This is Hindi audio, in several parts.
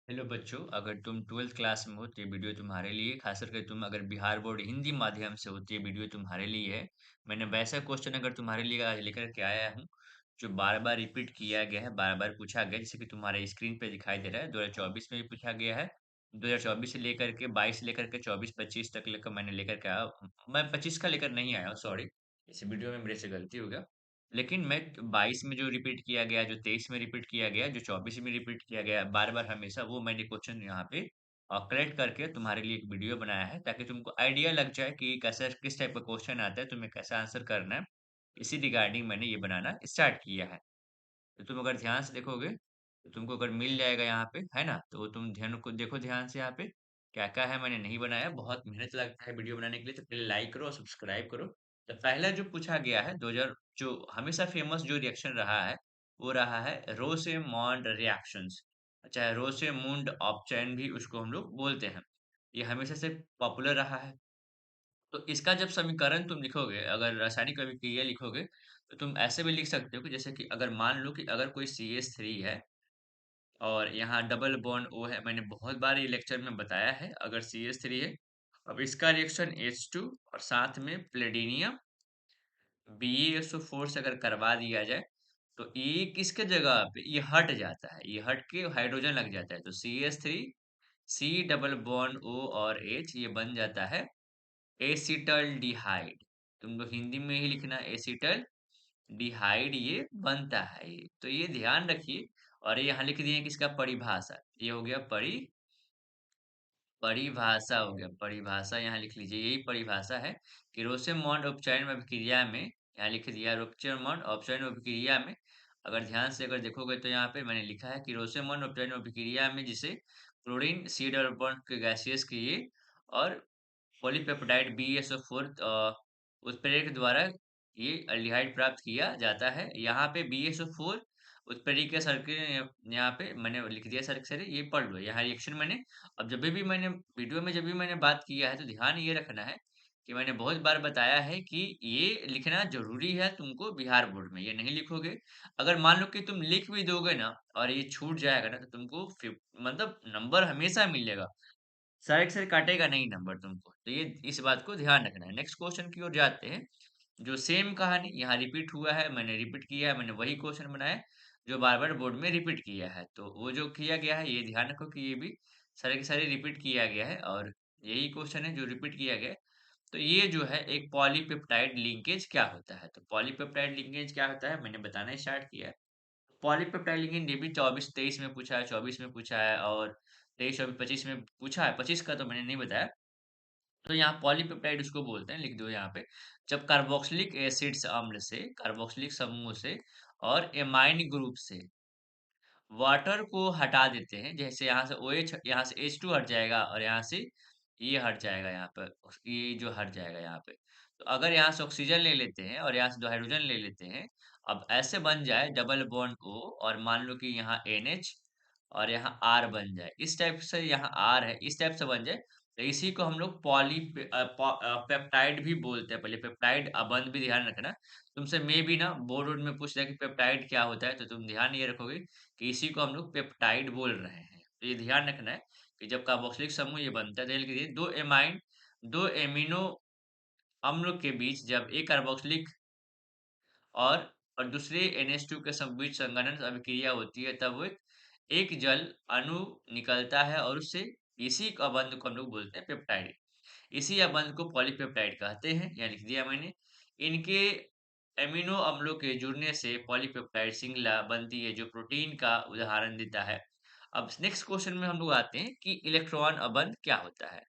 हेलो बच्चों, अगर तुम 12th क्लास में हो तो ये वीडियो तुम्हारे लिए, खास करके तुम अगर बिहार बोर्ड हिंदी माध्यम से हो तो ये वीडियो तुम्हारे लिए है। मैंने वैसा क्वेश्चन अगर तुम्हारे लिए आज लेकर के आया हूँ जो बार बार रिपीट किया गया है, बार बार पूछा गया, जैसे कि तुम्हारे स्क्रीन पे दिखाई दे रहा है। 2024 में भी पूछा गया है। 2024 से लेकर के 22 से लेकर के 24-25 तक लेकर मैंने लेकर के आया। मैं 25 का लेकर नहीं आया, सॉरी। इस वीडियो में मेरे से गलती हो गया। लेकिन मैं 22 में जो रिपीट किया गया, जो 23 में रिपीट किया गया, जो 24 में रिपीट किया गया बार बार हमेशा, वो मैंने क्वेश्चन यहाँ पे कलेक्ट करके तुम्हारे लिए एक वीडियो बनाया है, ताकि तुमको आइडिया लग जाए कि कैसा किस टाइप का क्वेश्चन आता है, तुम्हें कैसा आंसर करना है। इसी रिगार्डिंग मैंने ये बनाना स्टार्ट किया है। तो तुम अगर ध्यान से देखोगे तो तुमको अगर मिल जाएगा यहाँ पे, है ना? तो तुम ध्यान को देखो, ध्यान से यहाँ पे क्या क्या है मैंने नहीं बनाया। बहुत मेहनत लगता है वीडियो बनाने के लिए, तो पहले लाइक करो और सब्सक्राइब करो। तो पहला जो पूछा गया है 2000, जो हमेशा फेमस जो रिएक्शन रहा है वो रहा है रोसेमॉन्ड रिएक्शंस। अच्छा, रोसेमुंड ऑप्शन भी उसको हम लोग बोलते हैं। ये हमेशा से पॉपुलर रहा है। तो इसका जब समीकरण तुम लिखोगे, अगर रासायनिक अभिक्रिया लिखोगे, तो तुम ऐसे भी लिख सकते हो कि जैसे कि अगर मान लो कि अगर कोई CH3 है और यहाँ डबल बॉन्ड O है। मैंने बहुत बार ये लेक्चर में बताया है, अगर CH3 है, अब इसका रिएक्शन H2 और साथ में प्लेटिनियम BeSO4 से अगर करवा दिया जाए, तो ये किसके जगह पे ये हट जाता है, ये हट के हाइड्रोजन लग जाता है। तो CH3 C double bond O और H ये बन जाता है एसिटल्डिहाइड। तुम लोग हिंदी में ही लिखना, एसिटल डिहाइड ये बनता है ये। तो ये ध्यान रखिए। और ये यहाँ लिख दिए कि इसका परिभाषा, ये हो गया परिभाषा हो गया, परिभाषा यहाँ लिख लीजिए। यही परिभाषा है कि रोसेमॉन्ड उपचयन अभिक्रिया में, यहाँ लिख दिया रोसेमॉन्ड उपचयन अभिक्रिया में। अगर ध्यान से अगर देखोगे तो यहाँ पे मैंने लिखा है कि रोसेमॉन्ड उपचयन अभिक्रिया में जिसे क्लोरीन सी डबल बॉन्ड के गैसियस के ये और पॉलीपेप्टाइड BeSO4 उत्प्रेरक द्वारा ये एल्डिहाइड प्राप्त किया जाता है। यहाँ पे BeSO4 उत्प्रेरक के सर्किल, यहाँ पे मैंने लिख दिया सर सर ये पढ़ लो यहाँ रिएक्शन मैंने। अब जब भी मैंने वीडियो में जब भी मैंने बात किया है तो ध्यान ये रखना है कि मैंने बहुत बार बताया है कि ये लिखना जरूरी है तुमको बिहार बोर्ड में। ये नहीं लिखोगे, अगर मान लो कि तुम लिख भी दोगे ना और ये छूट जाएगा ना, तो तुमको मतलब नंबर हमेशा मिलेगा। सर सर काटेगा नहीं नंबर तुमको। तो ये इस बात को ध्यान रखना है। नेक्स्ट क्वेश्चन की ओर जाते हैं। जो सेम कहानी यहाँ रिपीट हुआ है, मैंने रिपीट किया है, मैंने वही क्वेश्चन बनाया जो बार बार बोर्ड में रिपीट किया है। तो वो जो किया गया है, ये ध्यान रखो कि ये भी सारे के सारे रिपीट किया गया है और यही क्वेश्चन है जो रिपीट किया गया है। तो ये जो है एक पॉलीपेप्टाइड लिंकेज क्या होता है, तो पॉलीपेप्टाइड लिंकेज क्या होता है मैंने बताना स्टार्ट किया है। पॉलीपेप्टाइड लिगेंड ये भी 24-23 में पूछा है, 24 में पूछा है और 23 और 25 में पूछा है। 25 का तो मैंने नहीं बताया। तो यहाँ पॉलीपेप्टाइड उसको बोलते हैं, लिख दो यहाँ पे। जब कार्बोक्सिलिक एसिड्स अम्ल से, कार्बोक्सिलिक समूह से और एमाइन ग्रुप से वाटर को हटा देते हैं, जैसे यहाँ से OH, यहाँ से H2 हट जाएगा और यहाँ से ये हट जाएगा, यहाँ पर ये जो हट जाएगा यहाँ पे। तो अगर यहाँ से ऑक्सीजन ले लेते हैं और यहाँ से 2 हाइड्रोजन ले लेते हैं, अब ऐसे बन जाए डबल बॉन्ड O और मान लो कि यहाँ NH और यहाँ R बन जाए, इस टाइप से यहाँ R है, इस टाइप से बन जाए, तो इसी को हम लोग पेप्टाइड भी बोलते हैं। पहले पेप्टाइड अबंध भी ध्यान रखना। तुमसे मे भी ना बोर्ड वोर्ड में पूछ रहा है कि पेप्टाइड क्या होता है, तो तुम ध्यान ये रखोगे कि इसी को हम लोग पेप्टाइड बोल रहे हैं। तो ये ध्यान रखना है कि जब कार्बोक्सिलिक समूह ये बनता है, तो ये लिख दीजिए दो एमिनो अम्ल के बीच जब एक कार्बोक्सिलिक और दूसरे NH2 के बीच संघनन अभिक्रिया होती है, तब वो एक जल अणु निकलता है और उससे इसी बंध को हम लोग बोलते हैं पेप्टाइड। इसी बंध को पॉलीपेप्टाइड कहते हैं, यहाँ लिख दिया मैंने। इनके एमिनो अम्लों के जुड़ने से पॉलीपेप्टाइड श्रृंखला बनती है जो प्रोटीन का उदाहरण देता है। अब नेक्स्ट क्वेश्चन में हम लोग आते हैं कि इलेक्ट्रॉन अबंध क्या होता है।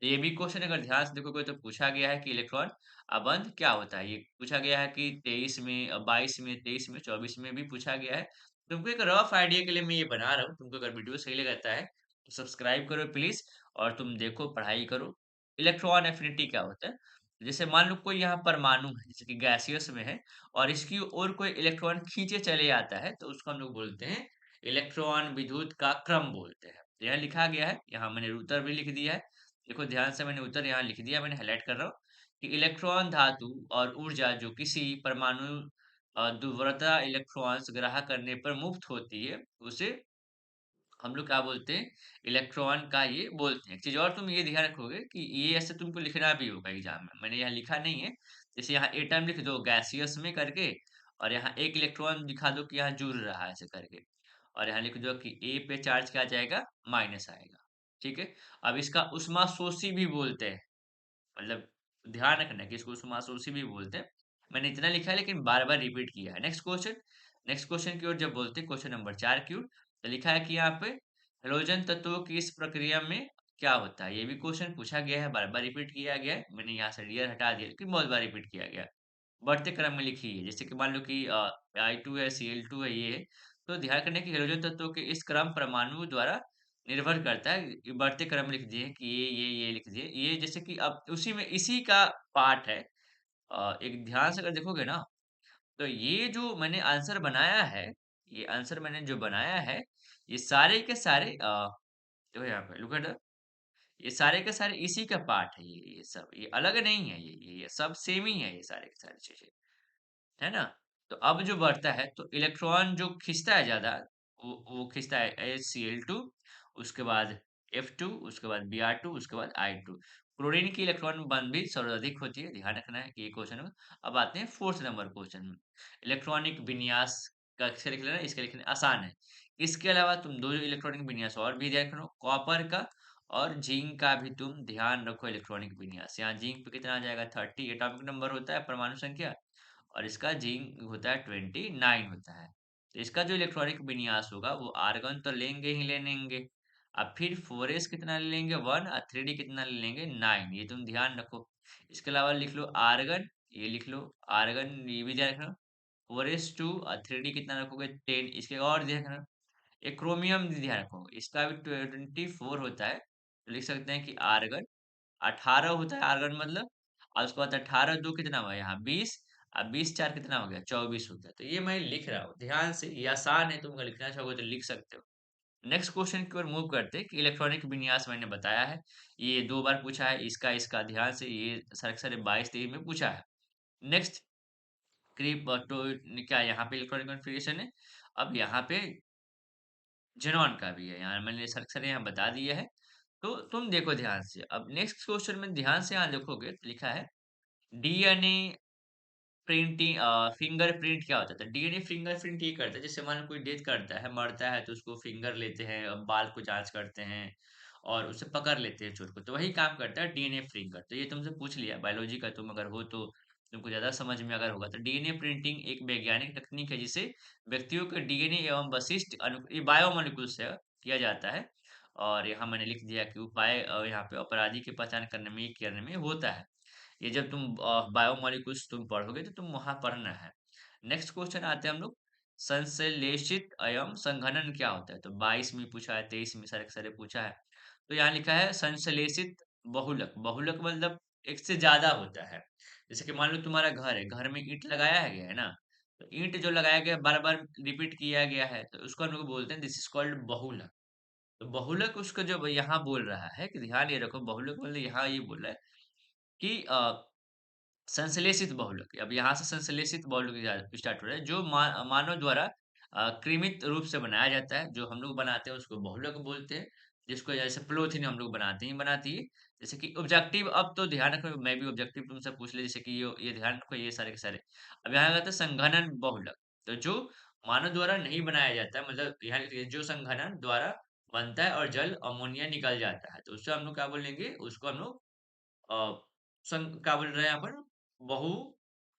तो ये भी क्वेश्चन अगर ध्यान से देखोगे तो पूछा गया है कि इलेक्ट्रॉन अबंध क्या होता है। ये पूछा गया है कि 23 में, 22 में, 23 में, 24 में भी पूछा गया है। तुमको एक रफ आइडिया के लिए मैं ये बना रहा हूँ। तुमको अगर वीडियो सही लगता है तो सब्सक्राइब करो प्लीज और तुम देखो, पढ़ाई करो। इलेक्ट्रॉन एफिनिटी क्या होता है, जैसे मान लो कोई यहाँ परमाणु है, जैसे कि गैसियस में है और इसकी ओर कोई इलेक्ट्रॉन खींचे चले आता है, तो उसको हम लोग बोलते हैं इलेक्ट्रॉन विद्युत का क्रम बोलते हैं। तो यहाँ लिखा गया है, यहाँ मैंने उत्तर भी लिख दिया है। देखो ध्यान से, मैंने उत्तर यहाँ लिख दिया, मैंने हाईलाइट कर रहा हूँ कि इलेक्ट्रॉन धातु और ऊर्जा जो किसी परमाणु दुर्वरता इलेक्ट्रॉन्स ग्रह करने पर मुक्त होती है, उसे हम लोग क्या बोलते हैं, इलेक्ट्रॉन का ये बोलते हैं। एक चीज और तुम ये ध्यान रखोगे कि ये ऐसे तुमको लिखना भी होगा एग्जाम में, मैंने यहाँ लिखा नहीं है। जैसे यहाँ एटम लिख दो गैसियस में करके, और यहाँ एक इलेक्ट्रॉन दिखा दो कि यहाँ जुड़ रहा है ऐसे करके, और यहाँ लिख दो कि ए पे चार्ज क्या जाएगा, माइनस आएगा। ठीक है। अब इसका उष्माशोषी भी बोलते हैं, मतलब ध्यान रखना कि इसको सुमासोसी भी बोलते हैं। मैंने इतना लिखा है लेकिन बार बार रिपीट किया है। नेक्स्ट क्वेश्चन की ओर जब बोलते हैं, क्वेश्चन नंबर 4 की ओर, तो लिखा है कि यहाँ पे हेलोजन तत्वों की इस प्रक्रिया में क्या होता है। ये भी क्वेश्चन पूछा गया है, बार बार रिपीट किया गया है। मैंने यहाँ से डियर हटा दिया लेकिन बहुत बार रिपीट किया गया है। बढ़ते क्रम में लिखी है, जैसे कि मान लो कि I2 है, Cl2 है, ये है। तो ध्यान करने की हेलोजन तत्वों के इस क्रम परमाणु द्वारा निर्भर करता है। ये बढ़ते क्रम में लिख दिए कि ये लिख दिए। ये जैसे कि अब उसी में इसी का पार्ट है। एक ध्यान से अगर देखोगे ना, तो ये जो मैंने आंसर बनाया है, ये आंसर मैंने जो बनाया है, ये सारे के सारे जो है यहाँ पे लुक एट द, ये सारे के सारे इसी का पार्ट है। ये सब ये अलग नहीं है, ये सब सेम ही है, ये सारे के सारे चीजें, है ना? तो अब जो बढ़ता है तो इलेक्ट्रॉन जो खींचता है ज्यादा, वो खींचता है HCl2, उसके बाद F2, उसके बाद Br2, उसके बाद I2। क्लोरीन की इलेक्ट्रॉन बंद भी सर्वाधिक होती है, ध्यान रखना है कि ये क्वेश्चन में। अब आते हैं फोर्थ नंबर क्वेश्चन में। इलेक्ट्रॉनिक विन्यास का अक्षर लिख लेना, इसके लिखने आसान है। इसके अलावा तुम दो इलेक्ट्रॉनिक विन्यास और भी ध्यान रखो, कॉपर का और जिंक का भी तुम ध्यान रखो इलेक्ट्रॉनिक विन्यास। यहाँ जिंक पे कितना आ जाएगा, 30 एटॉमिक नंबर होता है, परमाणु संख्या, और इसका जिंक होता है 29 होता है। तो इसका जो इलेक्ट्रॉनिक विन्यास होगा वो आर्गन तो लेंगे ही लेंगे। अब फिर 4s कितना ले लेंगे, 1, और 3d कितना ले लेंगे, 9। ये तुम ध्यान रखो। इसके अलावा लिख लो आर्गन, ये लिख लो आर्गन, ये भी ध्यान रखना। 4s2 और 3d कितना रखोगे, 10। इसके और ध्यान रखना, एक क्रोमियम भी ध्यान रखो, इसका भी 24 होता है। तो लिख सकते हैं कि आर्गन 18 होता है, आर्गन मतलब। और उसके बाद 18 दो कितना हुआ यहाँ, 20। अब 20 4 कितना हो गया, 24 होता है। तो ये मैं लिख रहा हूँ ध्यान से, ये आसान है, तुम अगर लिखना चाहोगे तो लिख सकते हो। नेक्स्ट क्वेश्चन की ओर मूव करते हैं कि इलेक्ट्रॉनिक विन्यास मैंने बताया है, ये 2 बार पूछा है, इसका इसका ध्यान से ये सर 22-23 में पूछा है। नेक्स्ट तो क्या यहाँ पे इलेक्ट्रॉनिक कॉन्फ़िगरेशन है। अब यहाँ पे जेनॉन का भी है, यहाँ मैंने सर यहाँ बता दिया है। तो तुम देखो ध्यान से, अब नेक्स्ट क्वेश्चन में ध्यान से यहाँ देखोगे तो लिखा है डीएनए प्रिंटिंग, फिंगरप्रिंट क्या होता है? तो डीएनए फिंगरप्रिंट ये करता है, जैसे मान लो कोई डेथ करता है, मरता है, तो उसको फिंगर लेते हैं, बाल को जांच करते हैं और उसे पकड़ लेते हैं चोर को, तो वही काम करता है डीएनए फिंगर। तो ये तुमसे पूछ लिया बायोलॉजी का, तुम अगर हो तो तुमको ज्यादा समझ में अगर होगा तो, डीएनए प्रिंटिंग एक वैज्ञानिक तकनीक है जिसे व्यक्तियों के डीएनए एवं विशिष्ट ये बायोमोलिक्यूल से किया जाता है। और यहाँ मैंने लिख दिया कि उपाय यहाँ पे अपराधी की पहचान करने में, ये करने में होता है। ये जब तुम बायोमोलिक्यूल्स तुम पढ़ोगे तो तुम वहां पढ़ना है। नेक्स्ट क्वेश्चन आते हैं हम लोग, संश्लेषित एवं संघनन क्या होता है? तो 22 में पूछा है, 23 में सारे के सारे पूछा है। तो यहाँ लिखा है संश्लेषित बहुलक। बहुलक मतलब एक से ज्यादा होता है। जैसे कि मान लो तुम्हारा घर है, घर में ईंट लगाया है गया है ना, तो ईंट जो लगाया गया बार बार रिपीट किया गया है, तो उसको हम लोग बोलते हैं दिस इज कॉल्ड बहुलक। तो बहुलक उसको जब यहाँ बोल रहा है कि ध्यान ये रखो, बहुलक मतलब यहाँ ये बोल रहा है कि संश्लेषित बहुलक। अब यहाँ से संश्लेषित बहुलक स्टार्ट हो रहा है, जो मानव द्वारा कृत्रिम रूप से बनाया जाता है, जो हम लोग बनाते हैं उसको बहुलक बोलते हैं। जिसको जैसे पॉलीथीन हम लोग बनाती है। जैसे कि ऑब्जेक्टिव, अब तो ध्यान रखो, मैं भी ऑब्जेक्टिव तुमसे पूछ ले, जैसे कि ये ध्यान रखो, ये सारे के सारे। अब यहाँ आता है संघनन बहुलक, तो जो मानव द्वारा नहीं बनाया जाता है, मतलब यहाँ लिखिए, जो संघनन द्वारा बनता है और जल अमोनिया निकल जाता है, तो उससे हम लोग क्या बोलेंगे, उसको हम लोग अ, क्या बोल रहे हैं यहाँ पर, बहु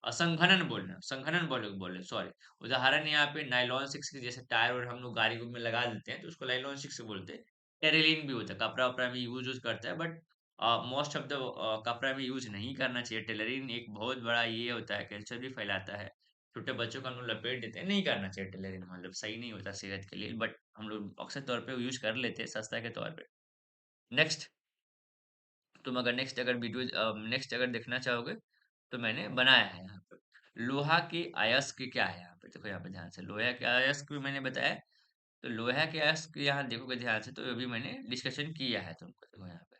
संघनन बोलना, संघनन बोले सॉरी। उदाहरण यहाँ पे नाइलॉन 6 के जैसे टायर और हम लोग गाड़ी में लगा देते हैं, तो उसको नाइलॉन 6 बोलते हैं। टेरेलिन भी होता है, कपड़ा वपड़ा में यूज करता है, बट मोस्ट ऑफ द कपड़ा में यूज नहीं करना चाहिए। टेलरिन एक बहुत बड़ा ये होता है, कैंसर भी फैलाता है। छोटे बच्चों को हम लोग लपेट देते हैं, नहीं करना चाहिए टेलरिन, मतलब सही नहीं होता सेहत के लिए, बट हम लोग अक्सर तौर पे यूज कर लेते हैं सस्ता के तौर पे। नेक्स्ट, तुम अगर नेक्स्ट अगर देखना चाहोगे तो मैंने बनाया है यहाँ पे, लोहा की अयस्क क्या है। यहाँ पे देखो, यहाँ पे ध्यान से लोहा के अयस्क भी मैंने बताया। तो लोहा के अयस्क यहाँ देखोगे ध्यान से, तो ये भी मैंने डिस्कशन किया है तुमको, देखो यहाँ पे।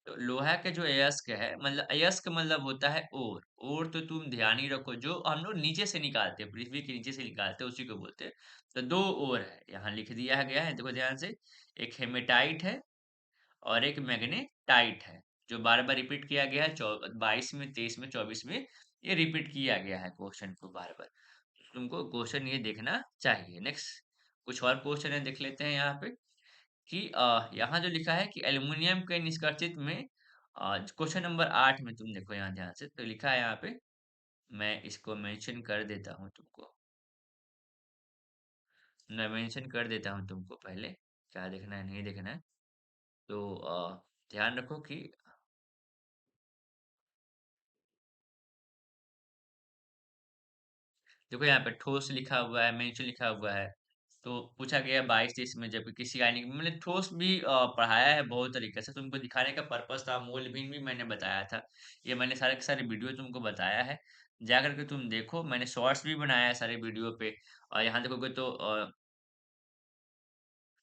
तो लोहा के जो अयस्क है मतलब अयस्क मतलब होता है ओर तो तुम ध्यान ही रखो जो हम लोग नीचे से निकालते हैं पृथ्वी के नीचे से निकालते हैं उसी को बोलते हैं। तो दो ओर है यहाँ लिख दिया गया है देखो ध्यान से। एक हेमेटाइट है और एक मैग्नेटाइट है जो बार बार रिपीट किया गया है 22 में 23 में 24 में ये रिपीट किया गया है क्वेश्चन को बार बार। तुमको क्वेश्चन ये देखना चाहिए। नेक्स्ट कुछ और क्वेश्चन है देख लेते हैं यहाँ पे कि यहाँ जो लिखा है कि एल्युमिनियम के निष्कर्षित में क्वेश्चन नंबर 8 में तुम देखो यहाँ ध्यान से तो लिखा है यहाँ पे। मैं इसको मेंशन कर देता हूँ तुमको। मैं मेंशन कर देता हूँ तुमको पहले क्या देखना है नहीं देखना है। तो ध्यान रखो कि देखो यहाँ पे ठोस लिखा हुआ है मेंशन लिखा हुआ है। तो पूछा गया 22-23 में जबकि किसी आयनिक मैंने ठोस भी पढ़ाया है बहुत तरीके से तुमको दिखाने का पर्पस था। मोल भी मैंने बताया था। ये मैंने सारे के सारे वीडियो तुमको बताया है। जाकर के तुम देखो मैंने शॉर्ट्स भी बनाया है सारे वीडियो पे। और यहाँ देखोगे तो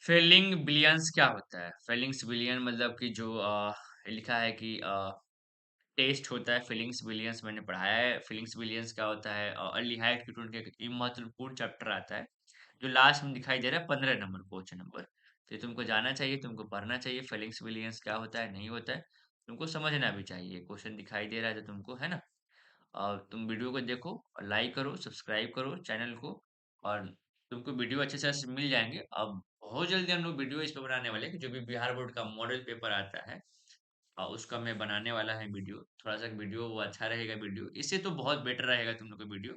फेलिंग बिलियंस क्या होता है। फेलिंग्स बिलियन मतलब कि जो लिखा है कि टेस्ट होता है फीलिंग्स बिलियंस मैंने पढ़ाया है। फीलिंग्स बिलियंस क्या होता है अल्डिहाइड कीटोन का एक महत्वपूर्ण चैप्टर आता है जो लास्ट में दिखाई दे रहा है 15 नंबर क्वेश्चन नंबर। तो ये तुमको जाना चाहिए तुमको पढ़ना चाहिए फीलिंग्स बिलियंस क्या होता है नहीं होता है। तुमको समझना भी चाहिए क्वेश्चन दिखाई दे रहा है तो तुमको है ना। और तुम वीडियो को देखो और लाइक करो सब्सक्राइब करो चैनल को। और तुमको वीडियो अच्छे से मिल जाएंगे। अब बहुत जल्दी हम लोग वीडियो इस पर बनाने वाले हैं कि जो भी बिहार बोर्ड का मॉडल पेपर आता है उसका मैं बनाने वाला है वीडियो। थोड़ा सा वीडियो वो अच्छा रहेगा वीडियो इससे तो बहुत बेटर रहेगा तुम लोग का वीडियो।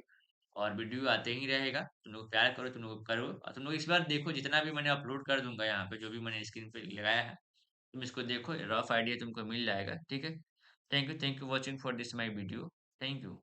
और वीडियो आते ही रहेगा तुम लोग प्यार करो तुम लोग करो और तुम लोग इस बार देखो जितना भी मैंने अपलोड कर दूंगा यहाँ पे जो भी मैंने स्क्रीन पे लगाया है। तुम इसको देखो रफ आइडिया तुमको मिल जाएगा ठीक है। Thank you watching for this my video. Thank you.